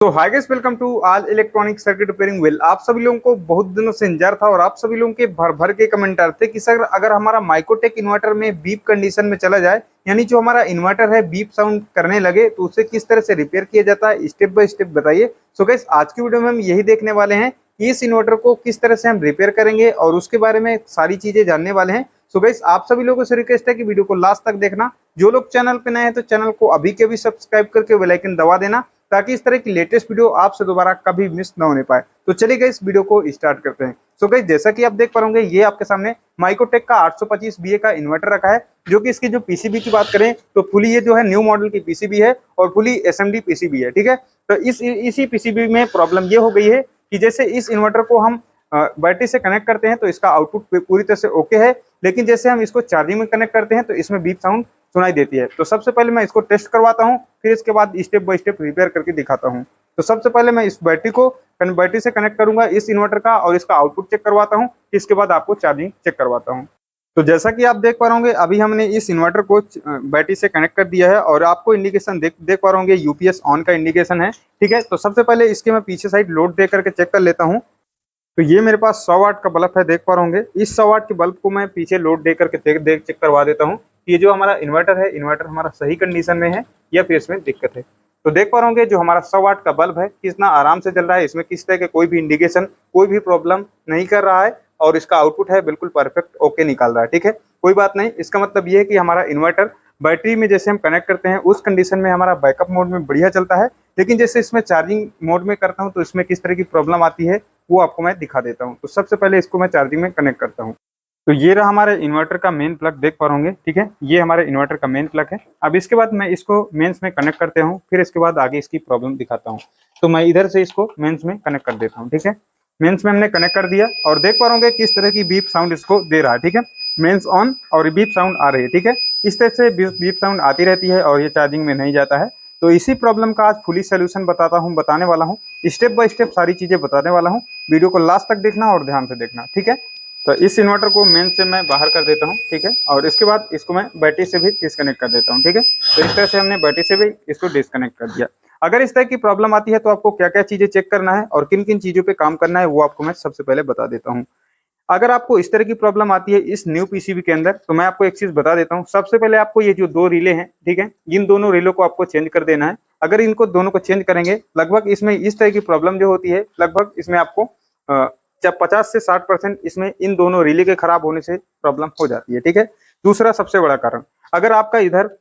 तो hi guys, welcome to all electronic circuit repairing well. आप सभी लोगों को बहुत दिनों से इंतजार था और आप सभी लोगों के भर भर के कमेंट आ रहे थे कि सर अगर हमारा माइक्रोटेक इन्वर्टर में बीप कंडीशन में चला जाए, यानी जो हमारा इन्वर्टर है बीप साउंड करने लगे, तो उसे किस तरह से रिपेयर किया जाता है, स्टेप बाय स्टेप बताइए। सो गाइस, आज की वीडियो में हम यही देखने वाले हैं कि इस इन्वर्टर को किस तरह से हम रिपेयर करेंगे और उसके बारे में सारी चीजें जानने वाले हैं। सो गाइस, आप सभी लोगों से रिक्वेस्ट है कि वीडियो को लास्ट तक देखना। जो लोग चैनल पे नए हैं तो चैनल को अभी के भी सब्सक्राइब करके बेल आइकन दबा देना, ताकि इस तरह की लेटेस्ट वीडियो आपसे दोबारा कभी मिस ना होने पाए। तो चलिए गाइस, इस वीडियो को स्टार्ट करते हैं। सो गाइस, जैसा कि आप देख पा रहे ये आपके सामने माइक्रोटेक का 825 बीए का इन्वर्टर रखा है, जो कि इसकी जो पीसीबी की बात करें तो फुली ये जो है न्यू मॉडल की पीसीबी है और फुली एसएमडी पीसीबी है। ठीक है, तो इसी पीसीबी में प्रॉब्लम ये हो गई है कि जैसे इस इन्वर्टर को हम बैटरी से कनेक्ट करते हैं तो इसका आउटपुट पूरी तरह से ओके है, लेकिन जैसे हम इसको चार्जिंग में कनेक्ट करते हैं तो इसमें बीप साउंड सुनाई देती है। तो सबसे पहले मैं इसको टेस्ट करवाता हूँ, फिर इसके बाद स्टेप बाय स्टेप रिपेयर करके दिखाता हूँ। तो सबसे पहले मैं इस बैटरी से कनेक्ट करूंगा इस इन्वर्टर का और इसका आउटपुट चेक करवाता हूँ। इसके बाद आपको चार्जिंग चेक करवाता हूँ। तो जैसा कि आप देख पा रहे अभी हमने इस इन्वर्टर को बैटरी से कनेक्ट कर दिया है और आपको इंडिकेशन देख पा रहे यूपीएस ऑन का इंडिकेशन है। ठीक है, तो सबसे पहले इसके मैं पीछे साइड लोड दे करके चेक कर लेता हूँ। तो ये मेरे पास 100 वाट का बल्ब है, देख पा रहे इस 100 वाट के बल्ब को मैं पीछे लोड दे करके देख चेक करवा देता हूँ कि ये जो हमारा इन्वर्टर है, इन्वर्टर हमारा सही कंडीशन में है या फिर इसमें दिक्कत है। तो देख पा रहे जो हमारा 100 वाट का बल्ब है कितना आराम से जल रहा है, इसमें किस तरह के कोई भी इंडिकेशन, कोई भी प्रॉब्लम नहीं कर रहा है और इसका आउटपुट है बिल्कुल परफेक्ट ओके निकाल रहा है। ठीक है, कोई बात नहीं। इसका मतलब ये है कि हमारा इन्वर्टर बैटरी में जैसे हम कनेक्ट करते हैं उस कंडीशन में हमारा बैकअप मोड में बढ़िया चलता है, लेकिन जैसे इसमें चार्जिंग मोड में करता हूँ तो इसमें किस तरह की प्रॉब्लम आती है वो आपको मैं दिखा देता हूँ। तो सबसे पहले इसको मैं चार्जिंग में कनेक्ट करता हूँ। तो ये रहा हमारे इन्वर्टर का मेन प्लग, देख पा रहे ठीक है, ये हमारे इन्वर्टर का मेन प्लग है। अब इसके बाद मैं इसको मेंस में कनेक्ट करते हूँ, फिर इसके बाद आगे इसकी प्रॉब्लम दिखाता हूँ। तो मैं इधर से इसको मेंस में कनेक्ट कर देता हूँ। ठीक है, मेंस में हमने कनेक्ट कर दिया और देख पा रहे किस तरह की बीप साउंड इसको दे रहा है। ठीक है, मेंस ऑन और बीप साउंड आ रही है। ठीक है, इस तरह से बीप साउंड आती रहती है और ये चार्जिंग में नहीं जाता है। तो इसी प्रॉब्लम का आज फुली सोल्यूशन बताने वाला हूँ, स्टेप बाय स्टेप सारी चीजें बताने वाला हूँ। वीडियो को लास्ट तक देखना और ध्यान से देखना। ठीक है, तो इस इन्वर्टर को मेन से मैं बाहर कर देता हूँ। ठीक है, और इसके बाद इसको मैं बैटरी से भी डिस्कनेक्ट कर देता हूँ। ठीक है, तो इस तरह से हमने बैटरी से भी इसको डिस्कनेक्ट कर दिया। अगर इस तरह की प्रॉब्लम आती है तो आपको क्या क्या चीजें चेक करना है और किन किन चीजों पे काम करना है वो आपको मैं सबसे पहले बता देता हूँ। अगर आपको इस तरह की प्रॉब्लम आती है इस न्यू पीसीबी के अंदर, तो मैं आपको एक चीज बता देता हूँ। सबसे पहले आपको ये जो दो रिले हैं, ठीक है, इन दोनों रिलो को आपको चेंज कर देना है। अगर इनको दोनों को चेंज करेंगे, लगभग इसमें इस तरह की प्रॉब्लम जो होती है, लगभग इसमें आपको 50 से 60% इसमें इन दोनों रिले के खराब होने से प्रॉब्लम हो जाती है। ठीक है, दूसरा सबसे बड़ा कारण, अगर आपका इधर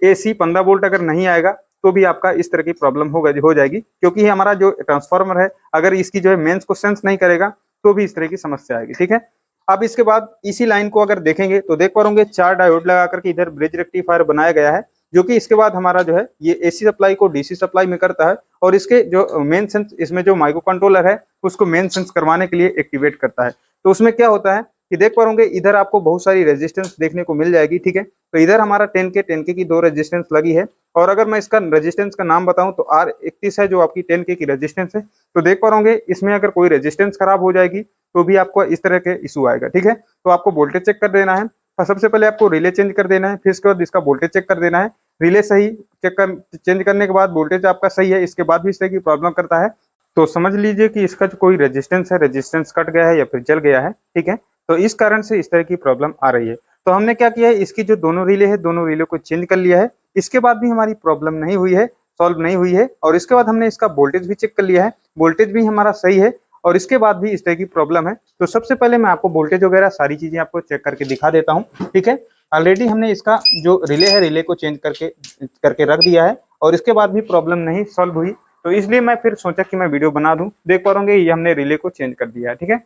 AC 15 वोल्ट अगर नहीं आएगा तो भी आपका इस तरह की प्रॉब्लम हो जाएगी, क्योंकि हमारा जो ट्रांसफार्मर है अगर इसकी जो है मेंस को सेंस नहीं करेगा तो भी इस तरह की समस्या आएगी। ठीक है, अब इसके बाद इसी लाइन को अगर देखेंगे तो देख पा रहे 4 डायोड लगा करके इधर ब्रिज रेक्टिफायर बनाया गया है, जो कि इसके बाद हमारा जो है ये AC सप्लाई को DC सप्लाई में करता है और इसके जो मेन सेंस, इसमें जो माइक्रो कंट्रोलर है उसको मेन सेंस करवाने के लिए एक्टिवेट करता है। तो उसमें क्या होता है कि देख पा रहे इधर आपको बहुत सारी रेजिस्टेंस देखने को मिल जाएगी। ठीक है, तो इधर हमारा 10K की 2 रेजिस्टेंस लगी है और अगर मैं इसका रेजिस्टेंस का नाम बताऊं तो R31 है जो आपकी 10K की रेजिस्टेंस है। तो देख पा रहे इसमें अगर कोई रेजिस्टेंस खराब हो जाएगी तो भी आपको इस तरह के इशू आएगा। ठीक है, तो आपको वोल्टेज चेक कर देना है। सबसे पहले आपको रिले चेंज कर देना है, फिर इसके बाद इसका वोल्टेज चेक कर देना है। रिले सही चेंज करने के बाद वोल्टेज आपका सही है, इसके बाद भी इस तरह की प्रॉब्लम करता है तो समझ लीजिए कि इसका जो कोई रेजिस्टेंस है, रेजिस्टेंस कट गया है या फिर जल गया है। ठीक है, तो इस कारण से इस तरह की प्रॉब्लम आ रही है। तो हमने क्या किया है, इसकी जो दोनों रिले है दोनों रिले को चेंज कर लिया है। इसके बाद भी हमारी प्रॉब्लम नहीं हुई है, सॉल्व नहीं हुई है, और इसके बाद हमने इसका वोल्टेज भी चेक कर लिया है, वोल्टेज भी हमारा सही है और इसके बाद भी इस तरह की प्रॉब्लम है। तो सबसे पहले मैं आपको वोल्टेज वगैरह सारी चीजें आपको चेक करके दिखा देता हूँ। ठीक है, ऑलरेडी हमने इसका जो रिले है रिले को चेंज करके रख दिया है और इसके बाद भी प्रॉब्लम नहीं सॉल्व हुई, तो इसलिए मैं फिर सोचा कि मैं वीडियो बना दूं। देख पा रहे ये हमने रिले को चेंज कर दिया है। ठीक है,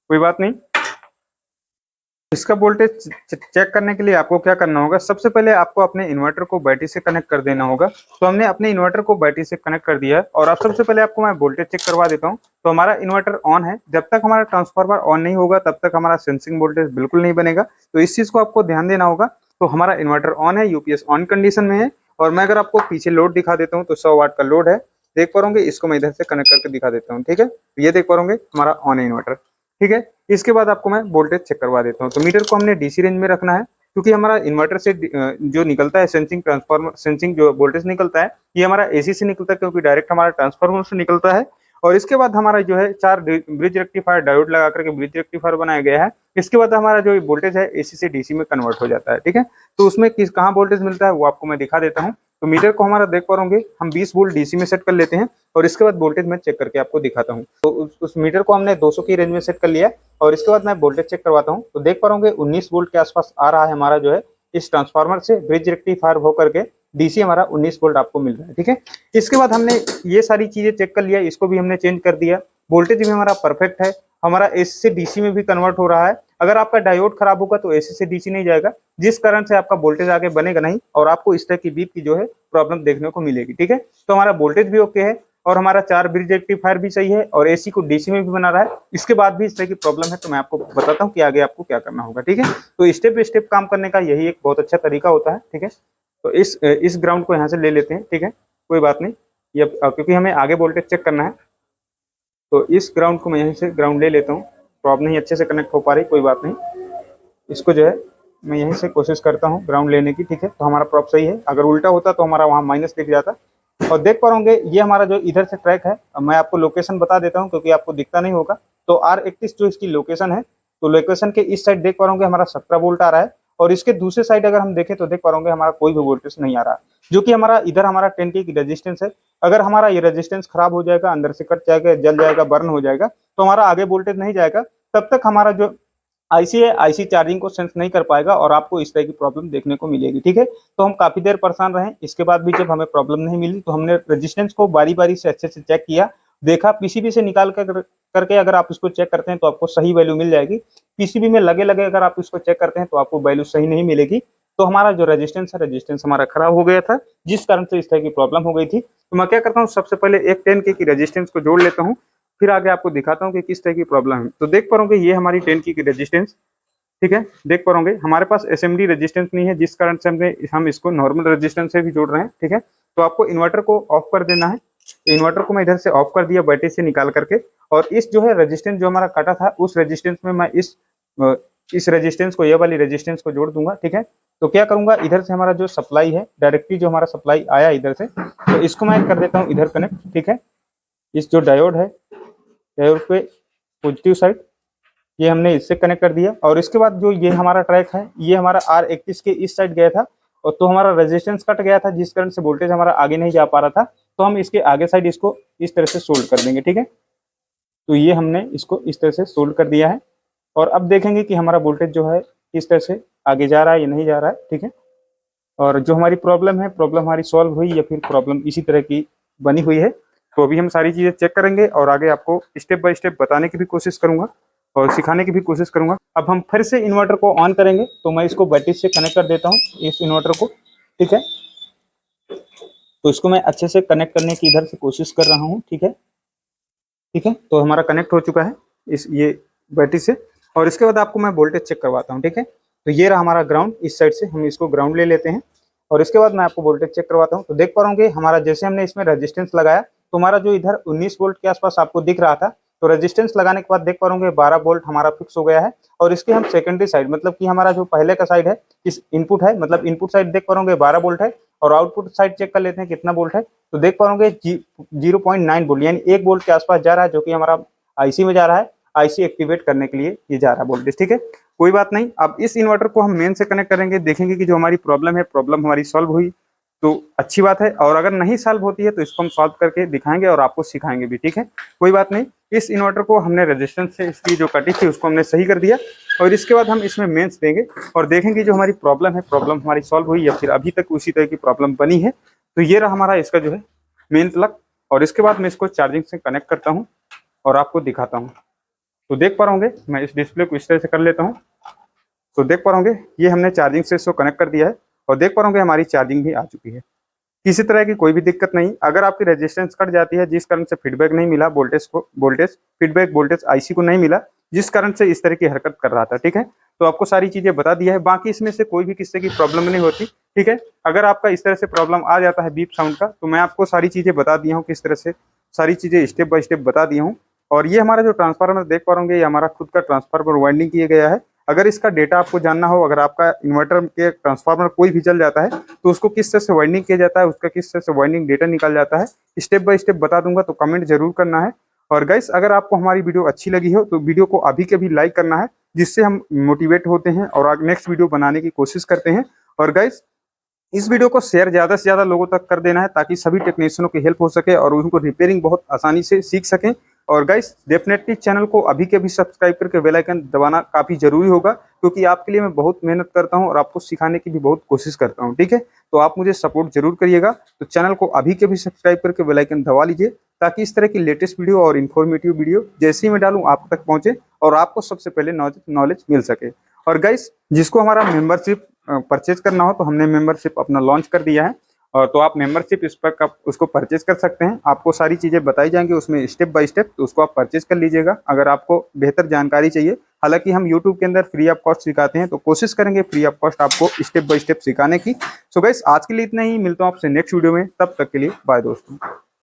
कोई बात नहीं। इसका वोल्टेज चेक करने के लिए आपको क्या करना होगा, सबसे पहले आपको अपने इन्वर्टर को बैटरी से कनेक्ट कर देना होगा। तो हमने अपने इन्वर्टर को बैटरी से कनेक्ट कर दिया है और अब सबसे पहले आपको मैं वोल्टेज चेक करवा देता हूं। तो हमारा इन्वर्टर ऑन है, जब तक हमारा ट्रांसफार्मर ऑन नहीं होगा तब तक हमारा सेंसिंग वोल्टेज बिल्कुल नहीं बनेगा। तो इस चीज को आपको ध्यान देना होगा। तो हमारा इन्वर्टर ऑन है, यूपीएस ऑन कंडीशन में है और मैं अगर आपको पीछे लोड दिखा देता हूँ तो 100 वाट का लोड है। देख पा रहे इसको मैं इधर से कनेक्ट करके दिखा देता हूँ। ठीक है, ये देख पा रहे हमारा ऑन है इन्वर्टर। ठीक है, इसके बाद आपको मैं वोल्टेज चेक करवा देता हूँ। तो मीटर को हमने DC रेंज में रखना है क्योंकि हमारा इन्वर्टर से जो निकलता है सेंसिंग ट्रांसफार्मर, सेंसिंग जो वोल्टेज निकलता है ये हमारा एसी से निकलता है, क्योंकि डायरेक्ट हमारा ट्रांसफार्मर से निकलता है। और इसके बाद हमारा जो है 4 ब्रिज रेक्टिफायर डायोड लगा करके ब्रिज रेक्टिफायर बनाया गया है। इसके बाद हमारा जो वोल्टेज है एसी से डीसी में कन्वर्ट हो जाता है, ठीक है। तो उसमें किस कहाँ वोल्टेज मिलता है वो आपको मैं दिखा देता हूँ। तो मीटर को हमारा देख पा रहे हम 20 वोल्ट डीसी में सेट कर लेते हैं और इसके बाद वोल्टेज मैं चेक करके आपको दिखाता हूँ। तो उस मीटर को हमने 200 की रेंज में सेट कर लिया है और इसके बाद मैं वोल्टेज चेक करवाता हूँ। तो देख पा रहे 19 वोल्ट के आसपास आ रहा है हमारा जो है इस ट्रांसफार्मर से ब्रिज रेक्टिफायर होकर के डीसी हमारा 19 वोल्ट आपको मिल रहा है, ठीक है। इसके बाद हमने ये सारी चीजें चेक कर लिया, इसको भी हमने चेंज कर दिया, वोल्टेज भी हमारा परफेक्ट है, हमारा एसी से डीसी में भी कन्वर्ट हो रहा है। अगर आपका डायोड खराब होगा तो एसी से डीसी नहीं जाएगा, जिस कारण से आपका वोल्टेज आगे बनेगा नहीं और आपको इस तरह की बीप की जो है प्रॉब्लम देखने को मिलेगी, ठीक है। तो हमारा वोल्टेज भी ओके है और हमारा 4 ब्रिज रेक्टिफायर भी सही है और एसी को डीसी में भी बना रहा है। इसके बाद भी इस तरह की प्रॉब्लम है तो मैं आपको बताता हूँ कि आगे आपको क्या करना होगा, ठीक है। तो स्टेप बाय स्टेप काम करने का यही एक बहुत अच्छा तरीका होता है, ठीक है। तो इस ग्राउंड को यहाँ से ले लेते हैं, ठीक है, कोई बात नहीं, ये क्योंकि हमें आगे वोल्टेज चेक करना है। तो इस ग्राउंड को मैं यहीं से ग्राउंड ले लेता हूँ, प्रॉब्लम नहीं अच्छे से कनेक्ट हो पा रही, कोई बात नहीं। इसको जो है मैं यहीं से कोशिश करता हूँ ग्राउंड लेने की, ठीक है। तो हमारा प्रॉप सही है, अगर उल्टा होता तो हमारा वहाँ माइनस दिख जाता। और देख पा रहे ये हमारा जो इधर से ट्रैक है, मैं आपको लोकेशन बता देता हूँ क्योंकि आपको दिखता नहीं होगा। तो R31 जो इसकी लोकेशन है, तो लोकेशन के इस साइड देख पा रहे हमारा 17 वोल्ट आ रहा है और इसके दूसरे साइड अगर हम देखें तो देख पा रहे हमारा कोई भी वोल्टेज नहीं आ रहा, जो कि हमारा इधर हमारा 10 की रेजिस्टेंस है। अगर हमारा ये रेजिस्टेंस खराब हो जाएगा, अंदर से कट जाएगा, जल जाएगा, बर्न हो जाएगा, तो हमारा आगे वोल्टेज नहीं जाएगा। तब तक हमारा जो आईसी है, आईसी चार्जिंग को सेंस नहीं कर पाएगा और आपको इस तरह की प्रॉब्लम देखने को मिलेगी, ठीक है। तो हम काफी देर परेशान रहे, इसके बाद भी जब हमें प्रॉब्लम नहीं मिली तो हमने रेजिस्टेंस को बारी बारी से अच्छे से चेक किया, देखा, पीसीबी से निकाल करके अगर आप इसको चेक करते हैं तो आपको सही वैल्यू मिल जाएगी। पीसीबी में लगे लगे अगर आप इसको चेक करते हैं तो आपको वैल्यू सही नहीं मिलेगी। तो हमारा जो रेजिस्टेंस है, रेजिस्टेंस हमारा खराब हो गया था, जिस कारण से इस तरह की प्रॉब्लम हो गई थी। तो मैं क्या करता हूँ, सबसे पहले एक 10 की रेजिस्टेंस को जोड़ लेता हूँ, फिर आगे आपको दिखाता हूँ कि किस तरह की प्रॉब्लम है। तो देख पा रहे ये हमारी 10 की रेजिस्टेंस, ठीक है, देख पा रहे हमारे पास एसएमडी रेजिस्टेंस नहीं है, जिस कारण से हम इसको नॉर्मल रेजिस्टेंस से भी जोड़ रहे हैं, ठीक है। तो आपको इन्वर्टर को ऑफ कर देना है। इन्वर्टर को मैं इधर से ऑफ कर दिया बैटरी से निकाल करके, और इस जो है रेजिस्टेंस जो हमारा कटा था उस रेजिस्टेंस में मैं इस रेजिस्टेंस को, ये वाली रेजिस्टेंस को जोड़ दूंगा, ठीक है। तो क्या करूंगा, इधर से हमारा जो सप्लाई है, डायरेक्टली जो हमारा सप्लाई आया इधर से, तो इसको मैं कर देता हूँ इधर कनेक्ट, ठीक है। इस जो डायोड है, डायोड पे पॉजिटिव साइड ये हमने इससे कनेक्ट कर दिया, और इसके बाद जो ये हमारा ट्रैक है ये हमारा R31 के इस साइड गया था, और तो हमारा रेजिस्टेंस कट गया था जिस कारण से वोल्टेज हमारा आगे नहीं जा पा रहा था। तो हम इसके आगे साइड इसको इस तरह से सोल्ड कर देंगे, ठीक है। तो ये हमने इसको इस तरह से सोल्ड कर दिया है, और अब देखेंगे कि हमारा वोल्टेज जो है इस तरह से आगे जा रहा है या नहीं जा रहा है, ठीक है। और जो हमारी प्रॉब्लम है, प्रॉब्लम हमारी सॉल्व हुई या फिर प्रॉब्लम इसी तरह की बनी हुई है, तो अभी हम सारी चीज़ें चेक करेंगे और आगे आपको स्टेप बाय स्टेप बताने की भी कोशिश करूंगा और सिखाने की भी कोशिश करूंगा। अब हम फिर से इन्वर्टर को ऑन करेंगे, तो मैं इसको बैटरी से कनेक्ट कर देता हूँ इस इन्वर्टर को, ठीक है। तो इसको मैं अच्छे से कनेक्ट करने की इधर से कोशिश कर रहा हूँ, ठीक है, ठीक है। तो हमारा कनेक्ट हो चुका है इस ये बैटरी से, और इसके बाद आपको मैं वोल्टेज चेक करवाता हूँ, ठीक है। तो ये रहा हमारा ग्राउंड, इस साइड से हम इसको ग्राउंड ले लेते हैं और इसके बाद मैं आपको वोल्टेज चेक करवाता हूँ। तो देख पा रहे हमारा जैसे हमने इसमें रेजिस्टेंस लगाया तो हमारा जो इधर 19 वोल्ट के आसपास आपको दिख रहा था, तो रेजिस्टेंस लगाने के बाद देख पा रहे 12 वोल्ट हमारा फिक्स हो गया है। और इसके हम सेकेंडरी साइड, मतलब कि हमारा जो पहले का साइड है, इस इनपुट है, मतलब इनपुट साइड देख पा रहे 12 वोल्ट है, और आउटपुट साइड चेक कर लेते हैं कितना वोल्ट है। तो देख पा रहे 0.9 वोल्ट, यानी 1 वोल्ट के आसपास जा रहा है, जो कि हमारा आईसी में जा रहा है, आईसी एक्टिवेट करने के लिए ये जा रहा है वोल्टेज, ठीक है, कोई बात नहीं। अब इस इन्वर्टर को हम मेन से कनेक्ट करेंगे, देखेंगे कि जो हमारी प्रॉब्लम है, प्रॉब्लम हमारी सॉल्व हुई तो अच्छी बात है, और अगर नहीं सॉल्व होती है तो इसको हम सॉल्व करके दिखाएंगे और आपको सिखाएंगे भी, ठीक है, कोई बात नहीं। इस इन्वर्टर को हमने रेजिस्टेंस से इसकी जो कटी थी उसको हमने सही कर दिया, और इसके बाद हम इसमें मेंस देंगे और देखेंगे जो हमारी प्रॉब्लम है, प्रॉब्लम हमारी सॉल्व हुई या फिर अभी तक उसी तरह की प्रॉब्लम बनी है। तो ये रहा हमारा इसका जो है मेन प्लग, और इसके बाद मैं इसको चार्जिंग से कनेक्ट करता हूँ और आपको दिखाता हूँ। तो देख पा रहे मैं इस डिस्प्ले को इस तरह से कर लेता हूँ। तो देख पा रहे ये हमने चार्जिंग से इसको कनेक्ट कर दिया है, और देख पा रहे हमारी चार्जिंग भी आ चुकी है, किसी तरह की कोई भी दिक्कत नहीं। अगर आपकी रेजिस्टेंस कट जाती है जिस कारण से फीडबैक नहीं मिला, वोल्टेज फीडबैक वोल्टेज आईसी को नहीं मिला, जिस कारण से इस तरह की हरकत कर रहा था, ठीक है। तो आपको सारी चीजें बता दिया है, बाकी इसमें से कोई भी किसी की प्रॉब्लम नहीं होती, ठीक है। अगर आपका इस तरह से प्रॉब्लम आ जाता है बीप साउंड का, तो मैं आपको सारी चीजें बता दिया हूँ, किस तरह से सारी चीजें स्टेप बाय स्टेप बता दिया हूँ। और ये हमारा जो ट्रांसफार्मर देख पा रहे ये हमारा खुद का ट्रांसफार्मर वाइंडिंग किया गया है। अगर इसका डेटा आपको जानना हो, अगर आपका इन्वर्टर के ट्रांसफार्मर कोई भी जल जाता है तो उसको किस तरह से वाइंडिंग किया जाता है, उसका किस तरह से वाइंडिंग डेटा निकाल जाता है, स्टेप बाय स्टेप बता दूंगा, तो कमेंट जरूर करना है। और गाइस अगर आपको हमारी वीडियो अच्छी लगी हो तो वीडियो को अभी के भी लाइक करना है, जिससे हम मोटिवेट होते हैं और नेक्स्ट वीडियो बनाने की कोशिश करते हैं। और गाइस इस वीडियो को शेयर ज़्यादा से ज़्यादा लोगों तक कर देना है, ताकि सभी टेक्नीशियनों की हेल्प हो सके और उनको रिपेयरिंग बहुत आसानी से सीख सकें। और गाइस डेफिनेटली चैनल को अभी के भी सब्सक्राइब करके बेल आइकन दबाना काफ़ी ज़रूरी होगा, क्योंकि आपके लिए मैं बहुत मेहनत करता हूं और आपको सिखाने की भी बहुत कोशिश करता हूं। ठीक है, तो आप मुझे सपोर्ट जरूर करिएगा। तो चैनल को अभी के भी सब्सक्राइब करके बेल आइकन दबा लीजिए, ताकि इस तरह की लेटेस्ट वीडियो और इन्फॉर्मेटिव वीडियो जैसे ही मैं डालूँ आप तक पहुँचे और आपको सबसे पहले नॉलेज मिल सके। और गाइस जिसको हमारा मेंबरशिप परचेज करना हो तो हमने मेंबरशिप अपना लॉन्च कर दिया है, और तो आप मेंबरशिप इस पर उसको परचेज कर सकते हैं। आपको सारी चीज़ें बताई जाएंगी उसमें स्टेप बाय स्टेप, तो उसको आप परचेज कर लीजिएगा अगर आपको बेहतर जानकारी चाहिए। हालांकि हम यूट्यूब के अंदर फ्री ऑफ कॉस्ट सिखाते हैं, तो कोशिश करेंगे फ्री ऑफ कॉस्ट आपको स्टेप बाय स्टेप सिखाने की। सो गाइस आज के लिए इतना ही, मिलता हूँ आपसे नेक्स्ट वीडियो में, तब तक के लिए बाय दोस्तों।